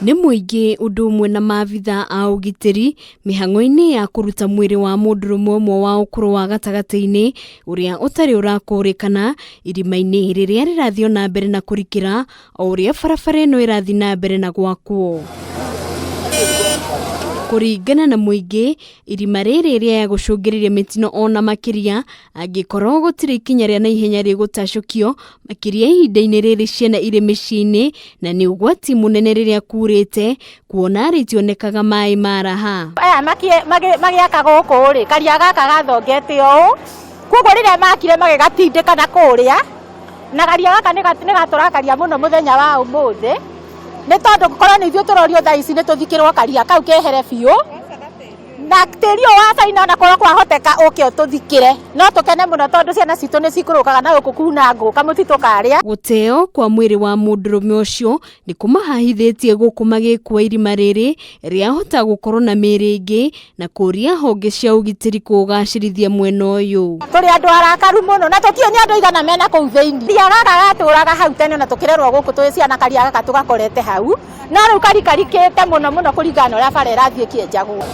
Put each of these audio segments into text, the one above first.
Nĩ Muingi ũndũ ũmwe na maabitha a ũgitĩri mĩhang'o-inĩ ya kũruta mwĩrĩ wa mũndũrũme ũmwe wa ũkũrũ wa gatagatĩ-inĩ ũrĩa ũtarĩ ũrakũrĩkana irima-inĩ rĩrĩa rĩrathiĩ na mbere na kũrikĩra o ũrĩa barabara ĩno ĩrathiĩ na mbere na gwakwo. Kũringana na Muingi, irima rĩrĩ rĩa gũcũngĩrĩria mĩtino ona makĩria angĩkorwo gũtirĩ ikinya rĩa naihenya rĩgũtacũkio makĩria ihinda-inĩ rĩrĩ ciana irĩ mĩciĩ-inĩ, na nĩ ũgwati mũnene rĩrĩa kurĩte kuona rĩtionekaga maĩ maraha. Aya magĩaka gũkũ rĩ, karia gaka gathongete ũũ, koguo rĩrĩa makire magĩgatindĩka na kũrĩa, na karia gaka nĩ gatũrakaria mũno mũthenya wa ũmũthĩ, nĩ tondũ gũkorwo nĩ ithuĩ tũrorio thaa ici nĩ tũthikĩrwo karia kau kehere biũ, na tĩri ũyũ wa China na korwo kwahoteka ũke ũtũthikĩre, no tũkene mũno tondũ ciana citũ nĩ cikũrũkaga na gũkũ kuna ngũ kamũtitũ karĩa. Gũteo kwa mwĩrĩ wa mũndũrũme ũcio nĩ kũmahahithĩtie gũkũ magĩkua irima rĩrĩ rĩahota gũkorwo na mĩĩrĩ ĩngĩ na kũria honge cia ũgitĩri kũgacĩrithia mwena ũyũ. Tũrĩ andũ arakaru mũno na tũtiĩ nĩ andũ aigana mena kũu thĩinĩ. Karia gaka gatũraga hau tene na tũkĩrerwo gũkũ twĩ ciana, karia gaka tũgakorete hau, no rĩu karikarikĩte mũno mũno kũringana na ũrĩa bara ĩrathiĩ kĩenjagwo.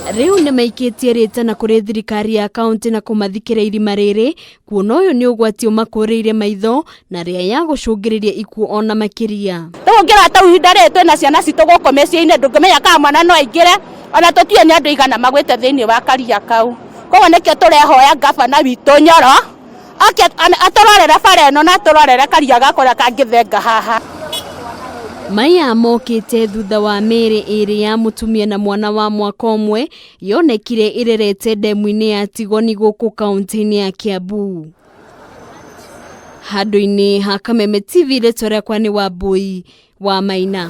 Rĩu nĩ maikĩtie rĩtana kũrĩ thirikari ya kaunti na kumathikira irima rĩrĩ, kuona ũyũ nĩ ũgwati ũmakũrĩire maitho na rĩa ya gũcũngĩrĩria ikuũ ona makĩria. Rĩu ũngĩrata ihinda rĩrĩ twĩna ciana citũ gũkũ mĩciĩ-inĩ ndũngĩmenya kana mwana no aingĩre, ona tũtiĩ nĩ andũ aigana magwĩte thĩinĩ wa karia kau. Koguo nĩkĩo tũrehoya ngabana witũ Nyoro atũrorere bara ĩno na atũrorere karia gakũrĩa kangĩthenga haha. Maya mokĩte thutha wa mĩĩrĩ ĩrĩ ya mũtumia na mwana wa mwaka ũmwe yonekire ĩrerete ndemu-inĩ ya Tigoni gũkũ kaunti-inĩ ya Kiambu. Handũ-inĩ ha Kameme TV, rĩtwa rĩakwa nĩ Wambui wa Maina.